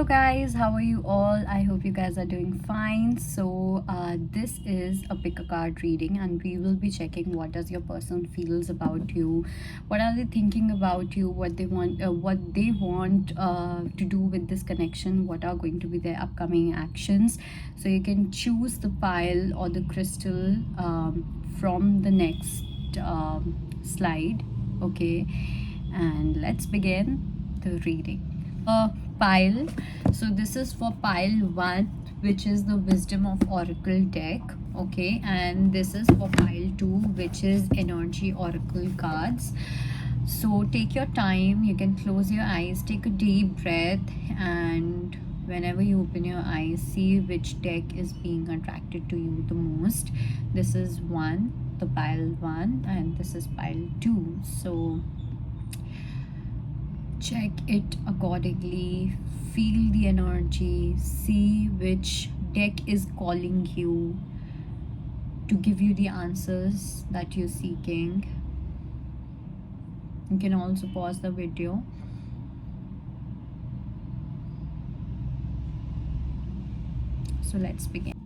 Hello guys, how are you all? I hope you guys are doing fine. This is a pick a card reading, and we will be checking what does your person feels about you, what are they thinking about you, what they want to do with this connection, what are going to be their upcoming actions. So you can choose the pile or the crystal from the next slide. Okay, and let's begin the reading. Pile. So this is for pile 1, which is the wisdom of oracle deck. Okay, and this is for pile 2, which is energy oracle cards. So take your time, you can close your eyes, take a deep breath, and whenever you open your eyes, see which deck is being attracted to you the most. This is 1, the pile 1, and this is pile 2. So check it accordingly, feel the energy, see which deck is calling you to give you the answers that you're seeking. You can also pause the video. So let's begin.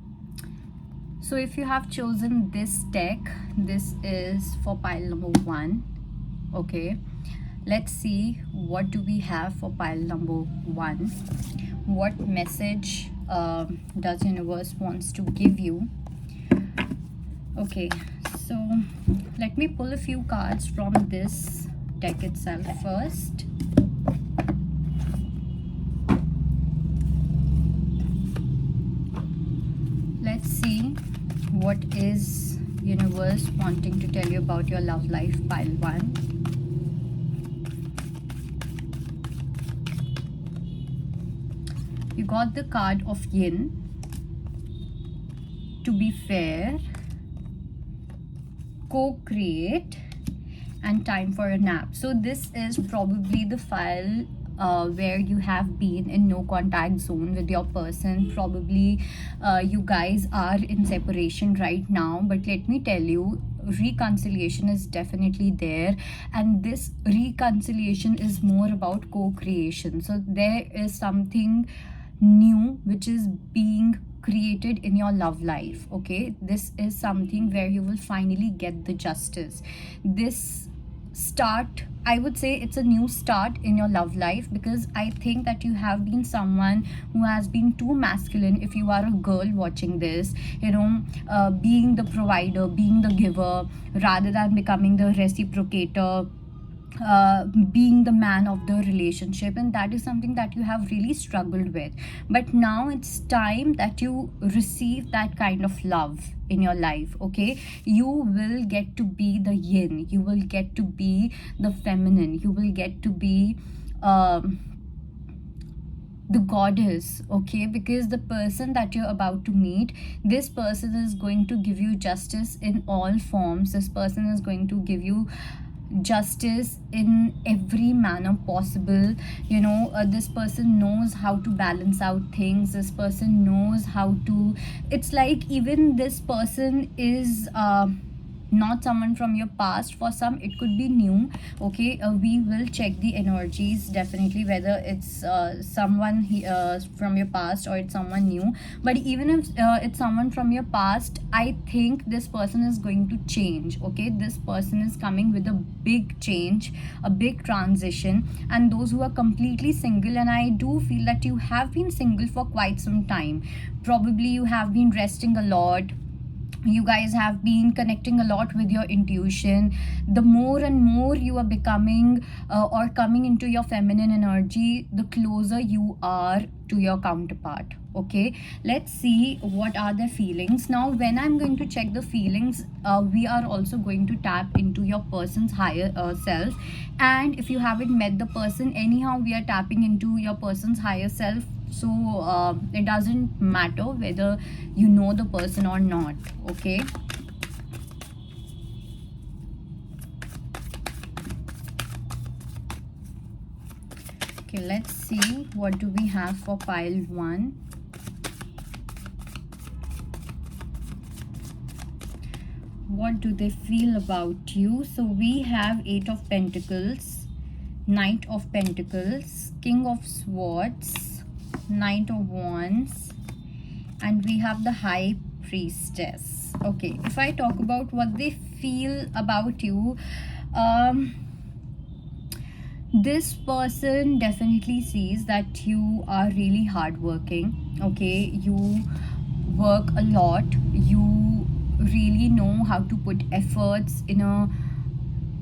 So if you have chosen this deck, this is for pile number 1. Okay, let's see what do we have for pile number 1. What message does universe wants to give you? Okay, so let me pull a few cards from this deck itself first. Let's see what is universe wanting to tell you about your love life, pile 1. You got the card of yin, to be fair, co-create, and time for a nap. So this is probably the file where you have been in no contact zone with your person. Probably you guys are in separation right now, but let me tell you, reconciliation is definitely there, and this reconciliation is more about co-creation. So there is something new which is being created in your love life. Okay, this is something where you will finally get the justice. This start, I would say it's a new start in your love life, because I think that you have been someone who has been too masculine. If you are a girl watching this, being the provider, being the giver, rather than becoming the reciprocator, being the man of the relationship, and that is something that you have really struggled with. But now it's time that you receive that kind of love in your life. Okay, you will get to be the yin, you will get to be the feminine, you will get to be the goddess. Okay, because the person that you're about to meet, this person is going to give you justice in all forms. This person is going to give you justice in every manner possible. This person knows how to balance out things. This person knows how to, it's like even this person is not someone from your past. For some it could be new. Okay, we will check the energies definitely, whether it's someone from your past or it's someone new. But even if it's someone from your past, I think this person is going to change. Okay, this person is coming with a big change, a big transition. And those who are completely single, and I do feel that you have been single for quite some time, probably you have been resting a lot, you guys have been connecting a lot with your intuition. The more and more you are becoming or coming into your feminine energy, the closer you are to your counterpart. Okay, let's see what are the feelings. Now when I'm going to check the feelings, we are also going to tap into your person's higher self. And if you haven't met the person, anyhow we are tapping into your person's higher self. So it doesn't matter whether you know the person or not. Okay, let's see what do we have for pile 1. What do they feel about you? So we have 8 of Pentacles, Knight of Pentacles, King of Swords, Knight of Wands, and we have the High Priestess. Okay, if I talk about what they feel about you, um this person definitely sees that you are really hardworking. Okay, you work a lot, you really know how to put efforts in a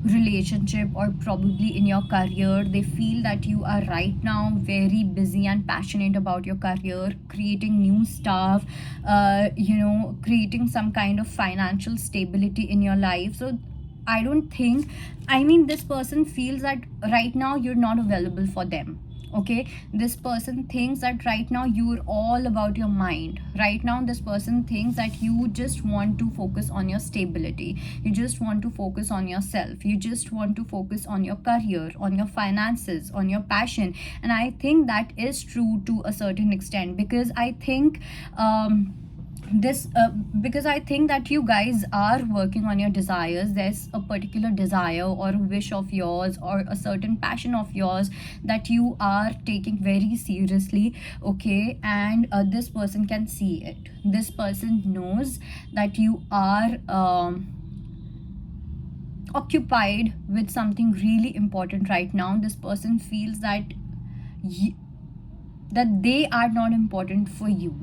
relationship or probably in your career. They feel that you are right now very busy and passionate about your career, creating new stuff, creating some kind of financial stability in your life. So I don't think, I mean, this person feels that right now you're not available for them. Okay, this person thinks that right now you're all about your mind. Right now this person thinks that you just want to focus on your stability, you just want to focus on yourself, you just want to focus on your career, on your finances, on your passion. And I think that is true to a certain extent, because I think this because I think that you guys are working on your desires. There's a particular desire or a wish of yours or a certain passion of yours that you are taking very seriously. Okay, and this person can see it. This person knows that you are occupied with something really important right now. This person feels that that they are not important for you.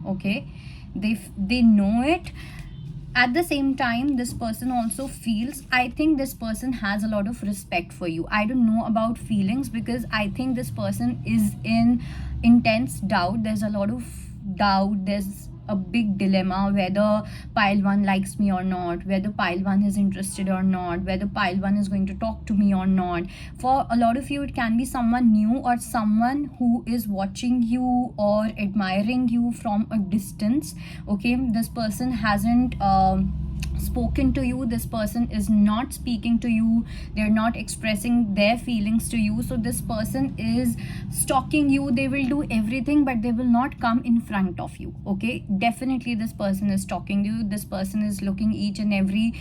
Okay, they know it. At the same time, this person also feels, I think this person has a lot of respect for you. I don't know about feelings, because I think this person is in intense doubt. There's a lot of doubt, there's a big dilemma whether pile 1 likes me or not, whether pile 1 is interested or not, whether pile 1 is going to talk to me or not. For a lot of you, it can be someone new or someone who is watching you or admiring you from a distance. Okay, this person hasn't spoken to you, this person is not speaking to you, they're not expressing their feelings to you. So this person is stalking you. They will do everything, but they will not come in front of you. Okay, definitely this person is stalking you. This person is looking each and every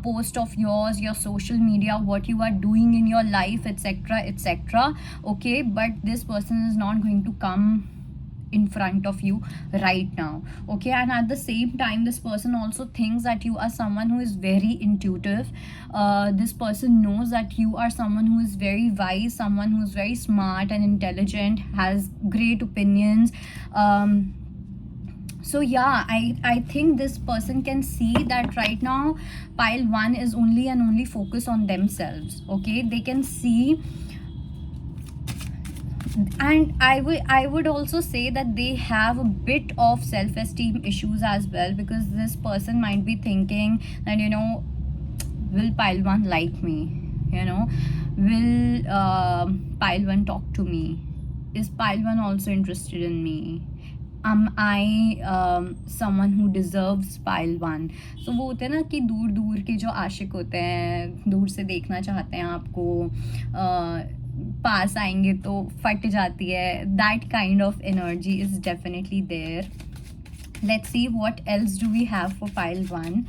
post of yours, your social media, what you are doing in your life, etc, etc. Okay, but this person is not going to come in front of you right now. Okay, and at the same time, this person also thinks that you are someone who is very intuitive. This person knows that you are someone who is very wise, someone who is very smart and intelligent, has great opinions. So yeah, I think this person can see that right now pile 1 is only and only focused on themselves. Okay, they can see. And I would also say that they have a bit of self-esteem issues as well, because this person might be thinking that, will pile 1 like me, will pile 1 talk to me, is pile 1 also interested in me, am I someone who deserves pile 1. So वो होते हैं ना कि दूर दूर के जो आशिक होते हैं, दूर से देखना चाहते हैं आपको, पास आएंगे तो फट जाती है. That kind of energy is definitely there. Let's see what else do we have for pile 1.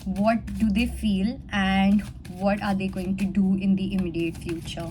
What do they feel and what are they going to do in the immediate future?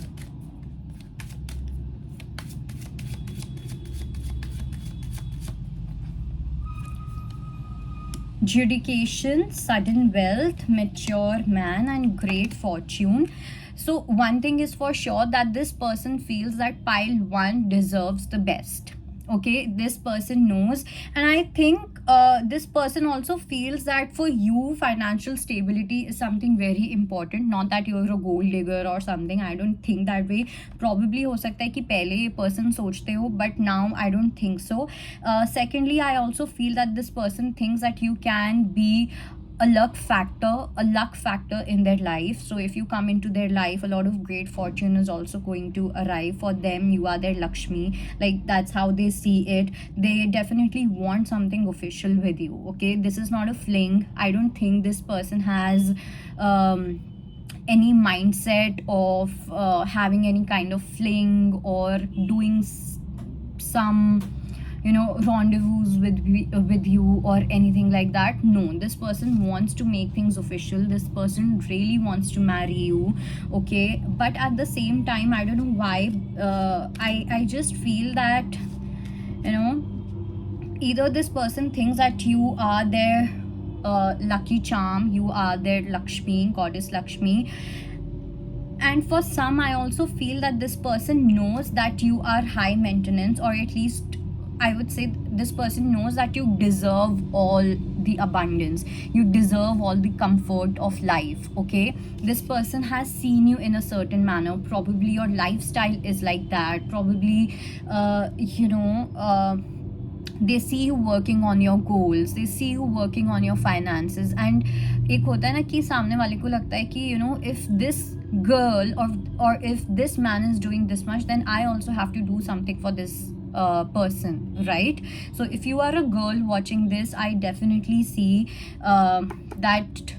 Judication, sudden wealth, mature man, and great fortune. So one thing is for sure, that this person feels that pile 1 deserves the best. Okay, this person knows. And I think this person also feels that for you, financial stability is something very important. Not that you're a gold digger or something, I don't think that way. Probably हो सकता है कि पहले ये person सोचते हो, but now I don't think so. Secondly, I also feel that this person thinks that you can be a luck factor in their life. So if you come into their life, a lot of great fortune is also going to arrive for them. You are their Lakshmi, like that's how they see it. They definitely want something official with you. Okay, this is not a fling. I don't think this person has any mindset of having any kind of fling or doing some rendezvous with you or anything like that. No, this person wants to make things official. This person really wants to marry you, okay? But at the same time, I don't know why, I just feel that, you know either this person thinks that you are their lucky charm, you are their Lakshmi, goddess Lakshmi. And for some, I also feel that this person knows that you are high maintenance, or at least I would say this person knows that you deserve all the abundance, you deserve all the comfort of life, okay? This person has seen you in a certain manner. Probably your lifestyle is like that. Probably, they see you working on your goals, they see you working on your finances. And एक होता है ना कि सामने वाले को लगता है कि if this girl or if this man is doing this much, then I also have to do something for this person, right? So if you are a girl watching this, I definitely see that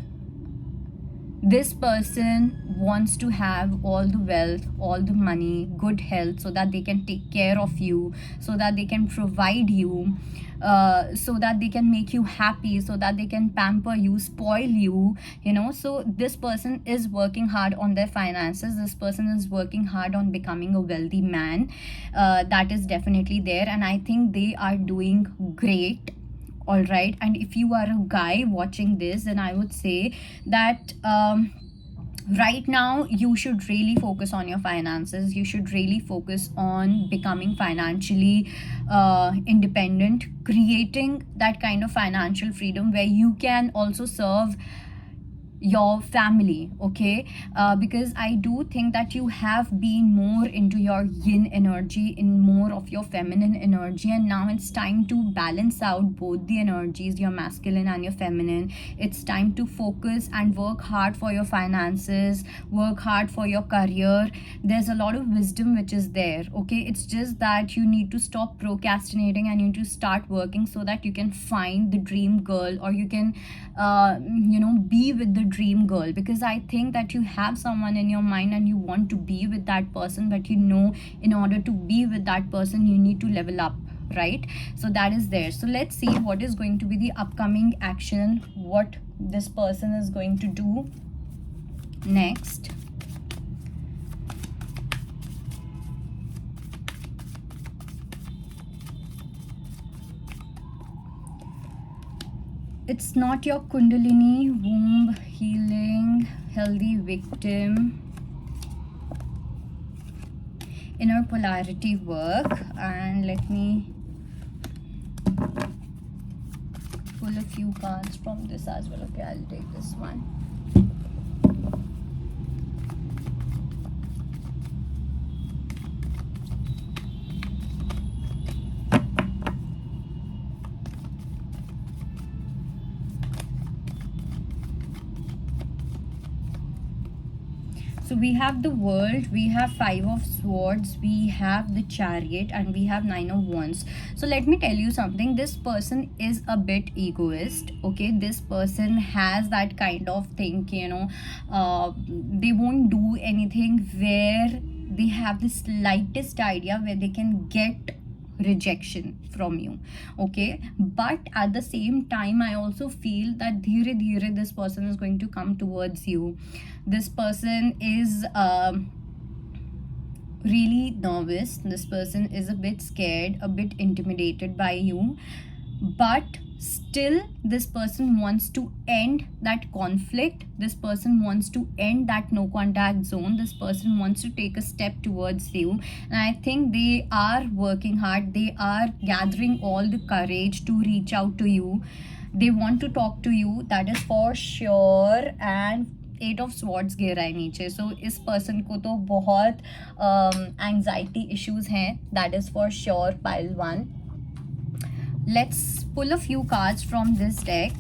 this person wants to have all the wealth, all the money, good health, so that they can take care of you, so that they can provide you, so that they can make you happy, so that they can pamper you, spoil you, so this person is working hard on their finances. This person is working hard on becoming a wealthy man. That is definitely there, and I think they are doing great. All right. And if you are a guy watching this, then I would say that right now you should really focus on your finances. You should really focus on becoming financially independent, creating that kind of financial freedom where you can also serve your family, okay? Because I do think that you have been more into your yin energy, in more of your feminine energy, and now it's time to balance out both the energies, your masculine and your feminine. It's time to focus and work hard for your finances, work hard for your career. There's a lot of wisdom which is there, okay? It's just that you need to stop procrastinating and you need to start working so that you can find the dream girl, or you can be with the dream girl. Because I think that you have someone in your mind and you want to be with that person, but in order to be with that person you need to level up, right? So that is there. So let's see what is going to be the upcoming action, what this person is going to do next. It's not your Kundalini, womb healing, healthy victim, inner polarity work. And let me pull a few cards from this as well. Okay, I'll take this one. So we have the World, we have Five of Swords, we have the Chariot, and we have Nine of Wands. So let me tell you something. This person is a bit egoist, okay? This person has that kind of thing, they won't do anything where they have the slightest idea where they can get rejection from you, okay? But at the same time, I also feel that dheere dheere this person is going to come towards you. This person is really nervous. This person is a bit scared, a bit intimidated by you, but still this person wants to end that conflict. This person wants to end that no contact zone. This person wants to take a step towards you, and I think they are working hard. They are gathering all the courage to reach out to you. They want to talk to you, that is for sure. And eight of swords गिर रहा है नीचे. सो इस person को तो बहुत anxiety issues हैं, that is for sure. Pile 1. Let's pull a few cards from this deck.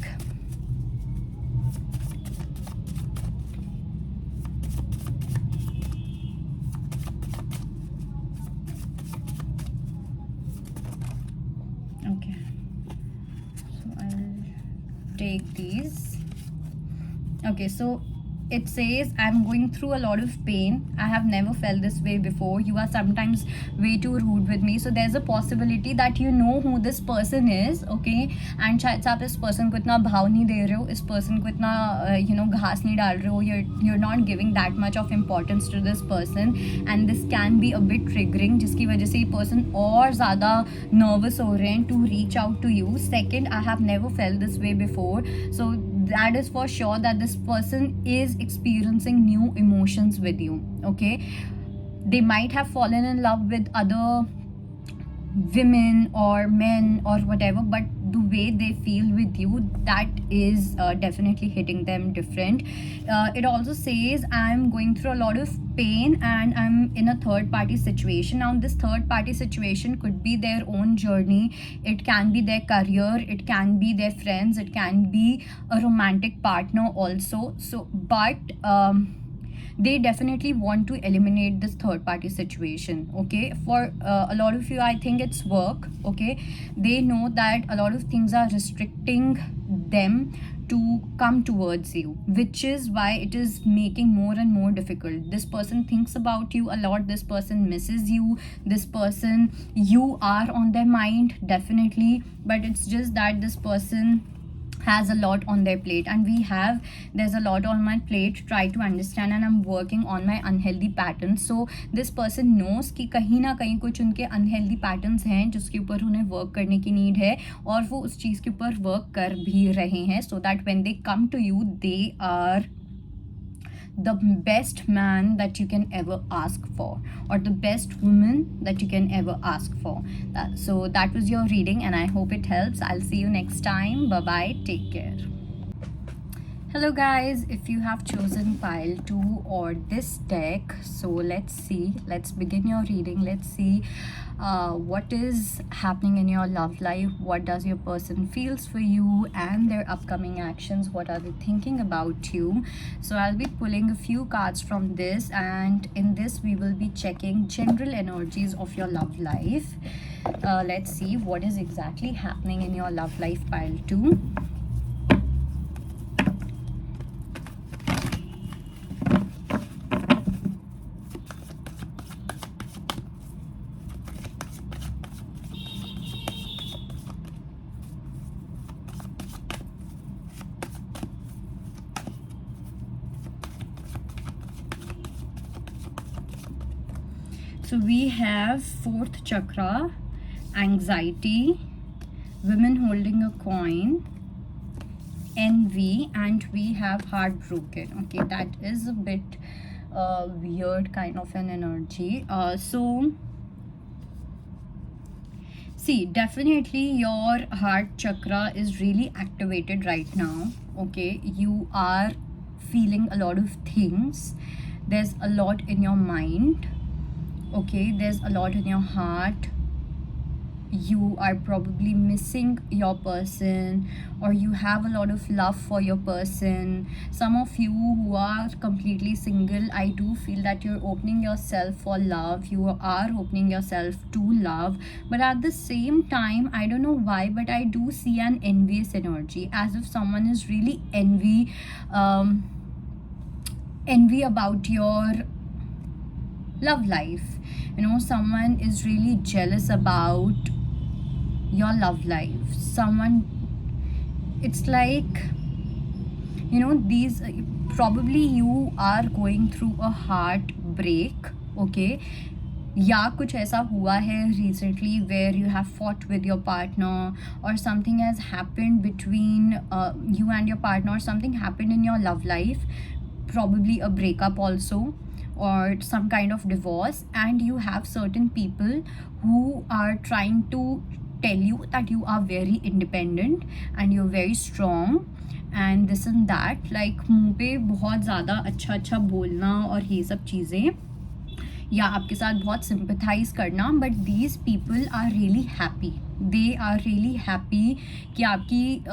Okay, so I'll take these. Okay, so it says, I'm going through a lot of pain. I have never felt this way before. You are sometimes way too rude with me. So there's a possibility that you know who this person is, okay? And शायद से आप इस person को इतना भाव नहीं दे रहे हो, इस person को इतना घास नहीं डाल रहे हो. You're not giving that much of importance to this person, and this can be a bit triggering, जिसकी वजह से ये person और ज़्यादा nervous हो रहे हैं to reach out to you. Second, I have never felt this way before. So that is for sure that this person is experiencing new emotions with you, okay? They might have fallen in love with other women or men or whatever, but the way they feel with you, that is definitely hitting them different. It also says, I'm going through a lot of pain and I'm in a third party situation. Now this third party situation could be their own journey, it can be their career, it can be their friends, it can be a romantic partner also. So but they definitely want to eliminate this third party situation, okay? For a lot of you, I think it's work, okay? They know that a lot of things are restricting them to come towards you, which is why it is making more and more difficult. This person thinks about you a lot, this person misses you, this person, you are on their mind definitely, but it's just that this person has a lot on their plate, and there's a lot on my plate, try to understand, and I'm working on my unhealthy patterns. So this person knows कि कहीं ना कहीं कुछ उनके unhealthy patterns हैं जिसके ऊपर उन्हें work करने की need है, और वो उस चीज़ के ऊपर work कर भी रहे हैं, so that when they come to you, they are the best man that you can ever ask for, or the best woman that you can ever ask for. So that was your reading, and I hope it helps. I'll see you next time. Bye bye, take care. Hello guys, if you have chosen pile 2 or this deck, so let's begin your reading. Let's see what is happening in your love life, what does your person feels for you, and their upcoming actions, what are they thinking about you. So I'll be pulling a few cards from this, and in this we will be checking general energies of your love life. Let's see what is exactly happening in your love life, pile 2. So we have 4th chakra, anxiety, women holding a coin, envy, and we have heartbroken. Okay, that is a bit weird kind of an energy. So see, definitely your heart chakra is really activated right now, okay? You are feeling a lot of things, there's a lot in your mind, okay? There's a lot in your heart. You are probably missing your person, or you have a lot of love for your person. Some of you who are completely single, I do feel that you're opening yourself for love, you are opening yourself to love, but at the same time, I don't know why, but I do see an envious energy, as if someone is really envy about your love life. You know, someone is really jealous about your love life. Someone, it's like, you know, these probably you are going through a heartbreak, okay? या कुछ ऐसा हुआ है recently where you have fought with your partner, or something has happened between you and your partner, or something happened in your love life, probably a breakup also, or some kind of divorce, and you have certain people who are trying to tell you that you are very independent and you're very strong and this and that, like मुंह पे बहुत ज़्यादा अच्छा अच्छा बोलना और ये सब चीज़ें, या आपके साथ बहुत sympathize करना, but these people are really happy. They are really happy कि आपकी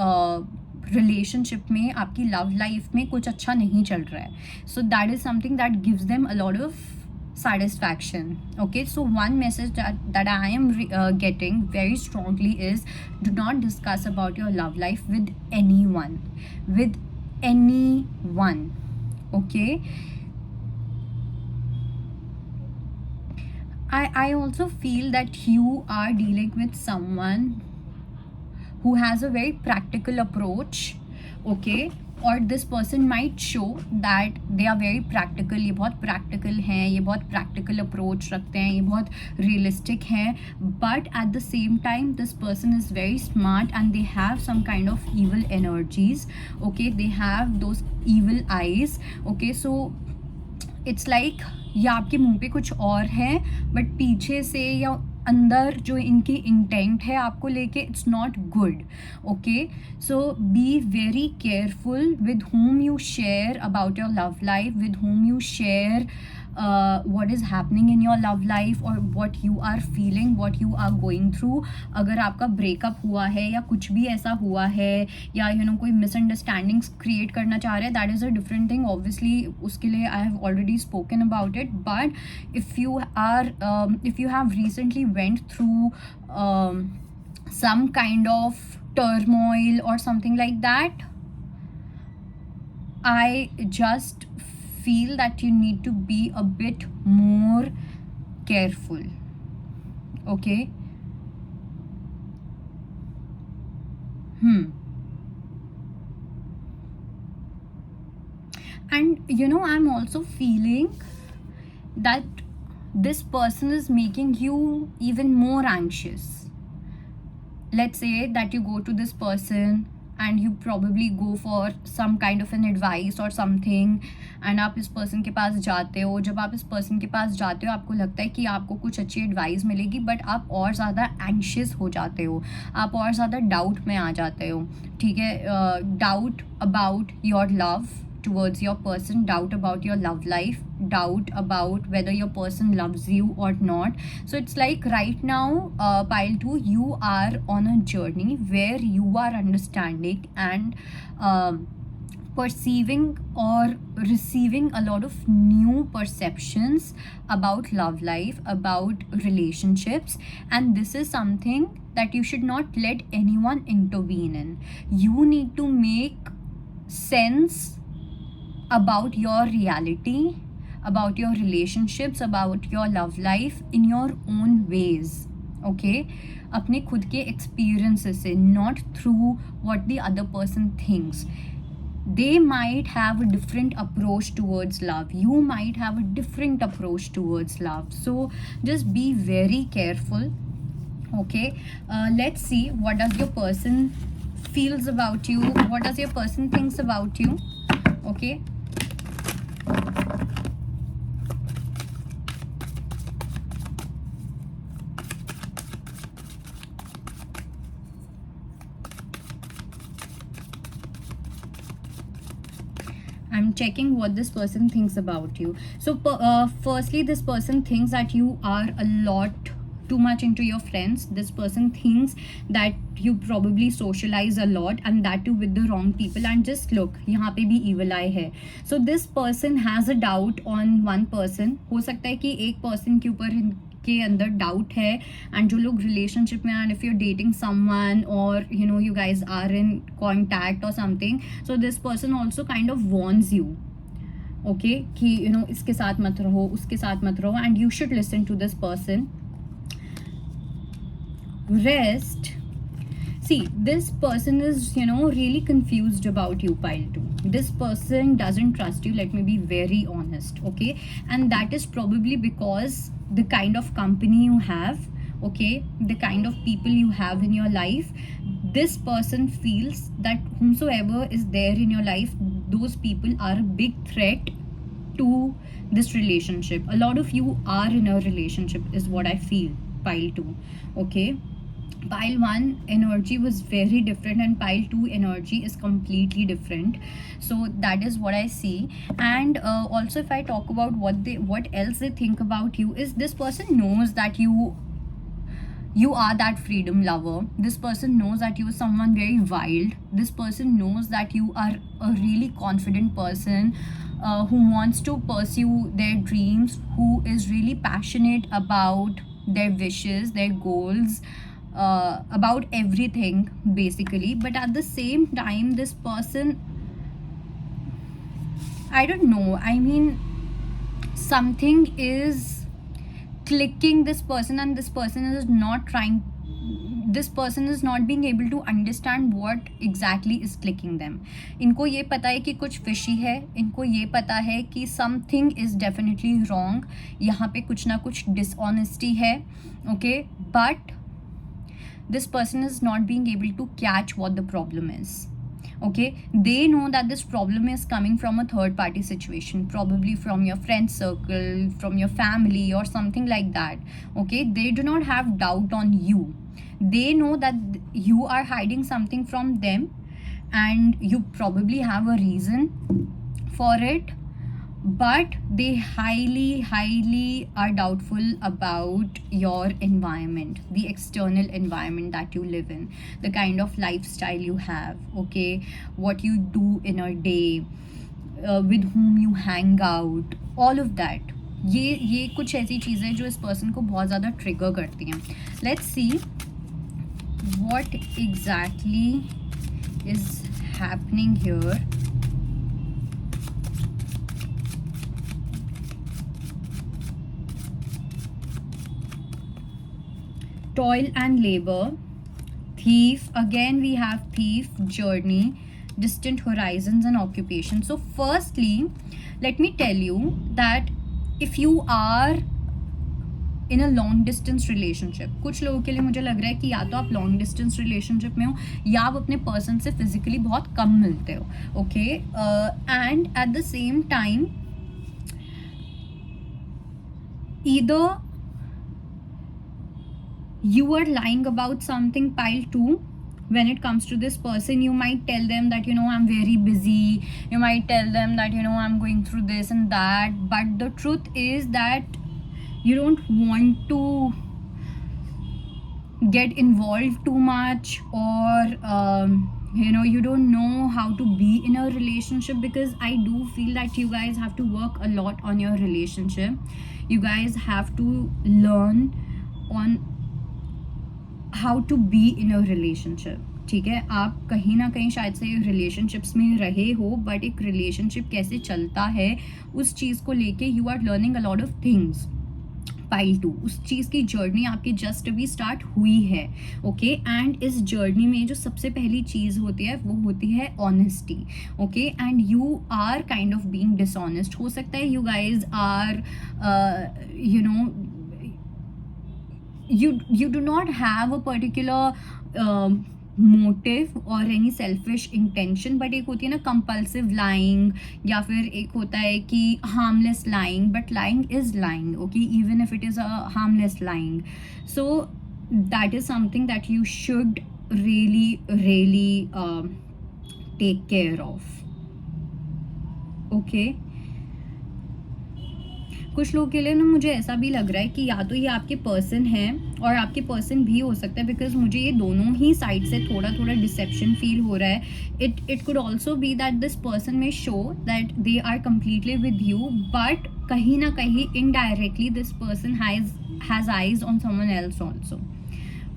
रिलेशनशिप में, आपकी लव लाइफ में कुछ अच्छा नहीं चल रहा है. So that is something that gives them a lot of satisfaction, okay? So one message that I am getting very strongly is, do not discuss about your love life with anyone, Okay, I also feel that you are dealing with someone who has a very practical approach. Okay, और this person might show that they are very practical, ये बहुत practical हैं, ये बहुत practical approach रखते हैं, ये बहुत रियलिस्टिक हैं, but at the same time this person is very smart and they have some kind of evil energies. Okay, they have those evil eyes. Okay, so it's like या आपके मुंह पे कुछ और है बट पीछे से या अंदर जो इनकी इंटेंट है आपको लेके it's not good. Okay, so be very careful with whom you share about your love life, with whom you share what is happening in your love life or what you are feeling, what you are going through. अगर आपका breakup हुआ है या कुछ भी ऐसा हुआ है या कोई मिसअंडरस्टैंडिंग्स क्रिएट करना चाह रहे हैं, that is a different thing. Obviously उसके लिए I have already spoken about it, but if you have recently went through some kind of turmoil or something like that, I just feel that you need to be a bit more careful. Okay, and I'm also feeling that this person is making you even more anxious. Let's say that you go to this person and you probably go for some kind of an advice or something, and आप इस person के पास जाते हो. जब आप इस person के पास जाते हो आपको लगता है कि आपको कुछ अच्छी एडवाइस मिलेगी, बट आप और ज़्यादा एंशियस हो जाते हो, आप और ज़्यादा डाउट में आ जाते हो. ठीक है, doubt about your love towards your person, doubt about your love life, doubt about whether your person loves you or not. So it's like right now, pile 2, you are on a journey where you are understanding and perceiving or receiving a lot of new perceptions about love life, about relationships, and this is something that you should not let anyone intervene in. You need to make sense about your reality, about your relationships, about your love life in your own ways. Okay, अपने खुद के experiences से, not through what the other person thinks. They might have a different approach towards love, you might have a different approach towards love, so just be very careful. Okay, let's see what does your person feels about you, what does your person thinks about you. Okay, I'm checking what this person thinks about you. So firstly, this person thinks that you are a lot too much into your friends. This person thinks that you probably socialize a lot, and that too with the wrong people. And just look, यहाँ पे भी evil eye है. So this person has a doubt on one person. हो सकता है कि एक person के ऊपर के अंदर डाउट है, एंड जो लोग रिलेशनशिप में, and if you are dating someone और you guys are in contact और something, so this person also kind of warns you. Okay, कि इसके साथ मत रहो, उसके साथ मत रहो, and you should listen to this person. Rest, see, this person is really confused about you, pile 2. This person doesn't trust you, let me be very honest. Okay, and that is probably because the kind of company you have, okay, the kind of people you have in your life, this person feels that whomsoever is there in your life, those people are a big threat to this relationship. A lot of you are in a relationship is what I feel, pile 2. Okay, pile 1 energy was very different and pile 2 energy is completely different. So that is what I see. And also if I talk about what else they think about you, is this person knows that you are that freedom lover. This person knows that you are someone very wild. This person knows that you are a really confident person who wants to pursue their dreams, who is really passionate about their wishes, their goals, about everything basically. But at the same time, this person I don't know. I mean, something is clicking this person, and this person is not trying, this person is not being able to understand what exactly is clicking them. इनको ये पता है कि कुछ fishy है, इनको ये पता है कि something is definitely wrong, यहाँ पे कुछ ना कुछ dishonesty है, okay, but this person is not being able to catch what the problem is. Okay, they know that this problem is coming from a third party situation, probably from your friend circle, from your family, or something like that. Okay, they do not have doubt on you. They know that you are hiding something from them, and you probably have a reason for it, but they highly are doubtful about your environment, the external environment that you live in, the kind of lifestyle you have, okay, what you do in a day, with whom you hang out, all of that. ये कुछ ऐसी चीज़ें जो इस person को बहुत ज़्यादा trigger करती हैं. Let's see what exactly is happening here. Toil and labor, thief, again we have thief, journey, distant horizons, and occupation. So firstly, let me tell you that if you are in a long distance relationship, कुछ लोगों के लिए मुझे लग रहा है कि या तो आप लॉन्ग डिस्टेंस रिलेशनशिप में हो या आप अपने पर्सन से फिजिकली बहुत कम मिलते हो, okay, and eight the same time either you are lying about something, pile 2. When it comes to this person, you might tell them that, you know, I'm very busy, you might tell them that, you know, I'm going through this and that, but the truth is that you don't want to get involved too much, or you know, you don't know how to be in a relationship, because I do feel that you guys have to work a lot on your relationship. You guys have to learn on how to be in a relationship. ठीक है, आप कहीं ना कहीं शायद से relationships में रहे हो, बट एक रिलेशनशिप कैसे चलता है उस चीज़ को लेके you are learning a lot of things. Pile 2, उस चीज़ की जर्नी आपकी जस्ट अभी स्टार्ट हुई है, ओके, एंड इस जर्नी में जो सबसे पहली चीज़ होती है वो होती है honesty, okay, and you are kind of being dishonest. हो सकता है you guys are you know, you do not have a particular motive or any selfish intention, but एक होती है ना compulsive lying, या फिर एक होता है कि harmless lying, but lying is lying, okay, even if it is a harmless lying. So that is something that you should really take care of, okay. कुछ लोगों के लिए ना मुझे ऐसा भी लग रहा है कि या तो ये आपके पर्सन है और आपके पर्सन भी हो सकता है, बिकॉज मुझे ये दोनों ही साइड से थोड़ा थोड़ा डिसेप्शन फील हो रहा है. It could also be that this person may show that they are completely with you, but कहीं ना कहीं indirectly this person has eyes on someone else also,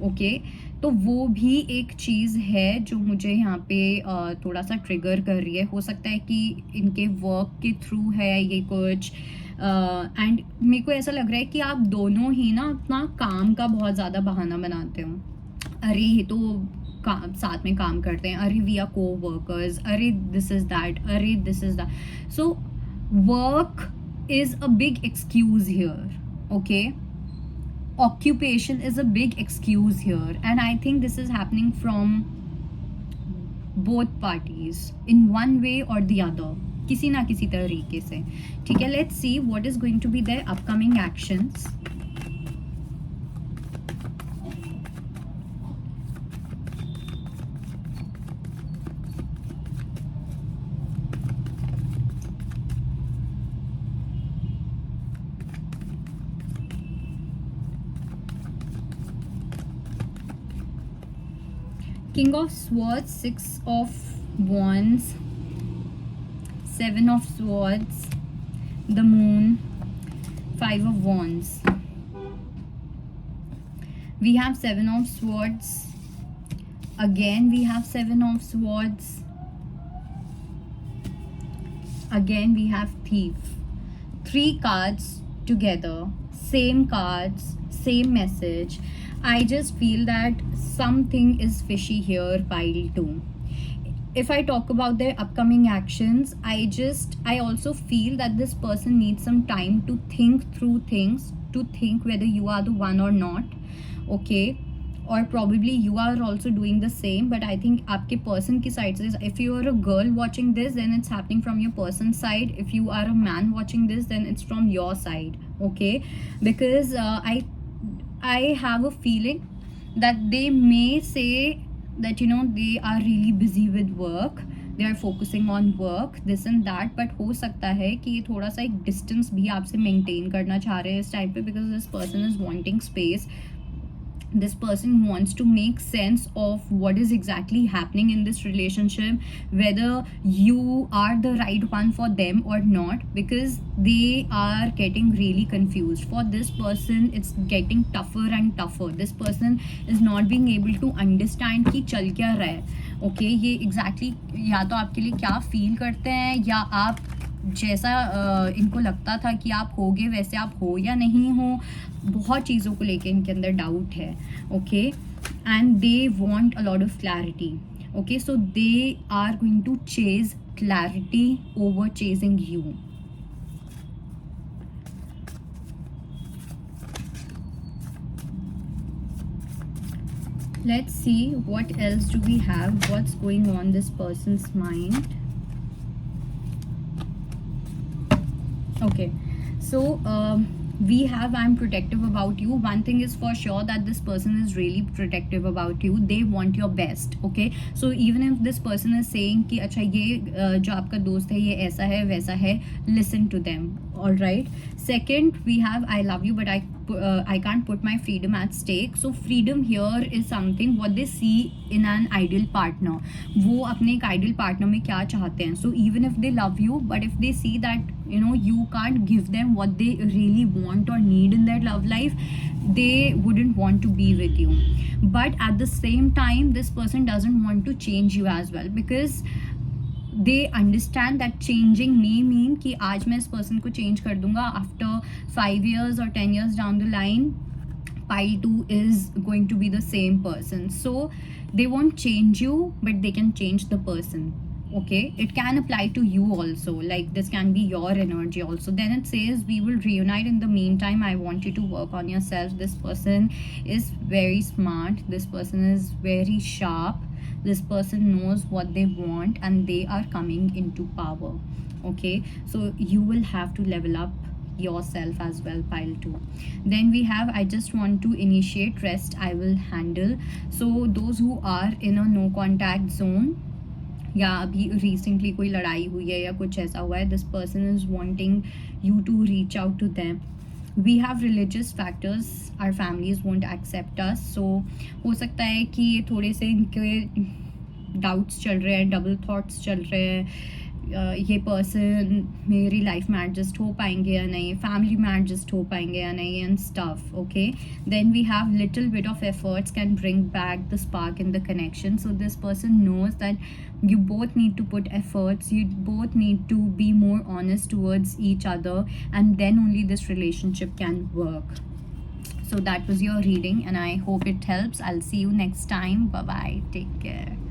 okay. तो वो भी एक चीज़ है जो मुझे यहाँ पे थोड़ा सा ट्रिगर कर रही है. हो सकता है कि इनके वर्क के थ्रू है ये कुछ, एंड मेरे को ऐसा लग रहा है कि आप दोनों ही ना अपना काम का बहुत ज़्यादा बहाना बनाते हो. अरे ये तो काम साथ में काम करते हैं, अरे वी आर को वर्कर्स, अरे दिस इज़ दैट, अरे this is that. So work is a big excuse here, okay. Occupation is a big excuse here, and I think this is happening from both parties in one way or the other, किसी ना किसी तरीके से, ठीक है. Let's see what is going to be their upcoming actions. King of Swords, 6 of Wands, 7 of Swords, the Moon, 5 of Wands. We have 7 of Swords. Again we have 7 of Swords. again we have thief. 3 cards together, same cards, same message. I just feel that something is fishy here, pile 2. If I talk about their upcoming actions, I also feel that this person needs some time to think through things, to think whether you are the one or not. Okay, or probably you are also doing the same, but I think आपके person की side से, if you are a girl watching this, then it's happening from your person's side. If you are a man watching this, then it's from your side. Okay, because I have a feeling that they may say that they are really busy with work, they are focusing on work, this and that, but हो सकता है कि ये थोड़ा सा एक distance भी आपसे maintain करना चाह रहे हैं इस टाइम पे, because this person is wanting space. This person wants to make sense of what is exactly happening in this relationship, whether you are the right one for them or not, because they are getting really confused. For this person, it's getting tougher and tougher. This person is not being able to understand कि चल क्या रहा है. Okay, ये exactly या तो आपके लिए क्या feel करते हैं, या आप जैसा इनको लगता था कि आप होगे वैसे आप हो या नहीं हो. बहुत चीज़ों को लेके इनके अंदर डाउट है. Okay, and they want a lot of clarity. Okay, so they are going to chase clarity over chasing you. Let's see what else do we have, what's going on this person's mind. Okay, so we have I'm protective about you. One thing is for sure, that this person is really protective about you. They want your best. Okay, so even if this person is saying कि अच्छा ये जो आपका दोस्त है ये ऐसा है वैसा है, listen to them. All right. Second, we have I love you, but I can't put my freedom at stake. So freedom here is something what they see in an ideal partner. वो अपने एक ideal partner में क्या चाहते हैं. So even if they love you, but if they see that you can't give them what they really want or need in their love life, they wouldn't want to be with you. But at the same time, this person doesn't want to change you as well, because they understand that changing may mean कि आज मैं इस person को change कर दूंगा, after 5 years or 10 years down the line, pile 2 is going to be the same person. So they won't change you, but they can change the person. Okay, it can apply to you also, like this can be your energy also. Then it says we will reunite. In the meantime, I want you to work on yourself. This person is very smart, this person is very sharp, this person knows what they want, and they are coming into power. Okay, so you will have to level up yourself as well, pile 2. Then we have I just want to initiate, rest I will handle. So those who are in a no contact zone, या अभी recently कोई लड़ाई हुई है या कुछ ऐसा हुआ है, this person is wanting you to reach out to them. We have religious factors, our families won't accept us. So हो सकता है कि ये थोड़े से इनके डाउट्स चल रहे हैं, डबल थॉट्स चल रहे हैं. ये पर्सन मेरी लाइफ में एडजस्ट हो पाएंगे या नहीं, फैमिली में एडजस्ट हो पाएंगे या नहीं, and stuff. Okay, then we have little bit of efforts can bring back the spark in the connection. So this person knows that you both need to put efforts, you both need to be more honest towards each other, and then only this relationship can work. So that was your reading, and I hope it helps. I'll see you next time. Bye bye, take care.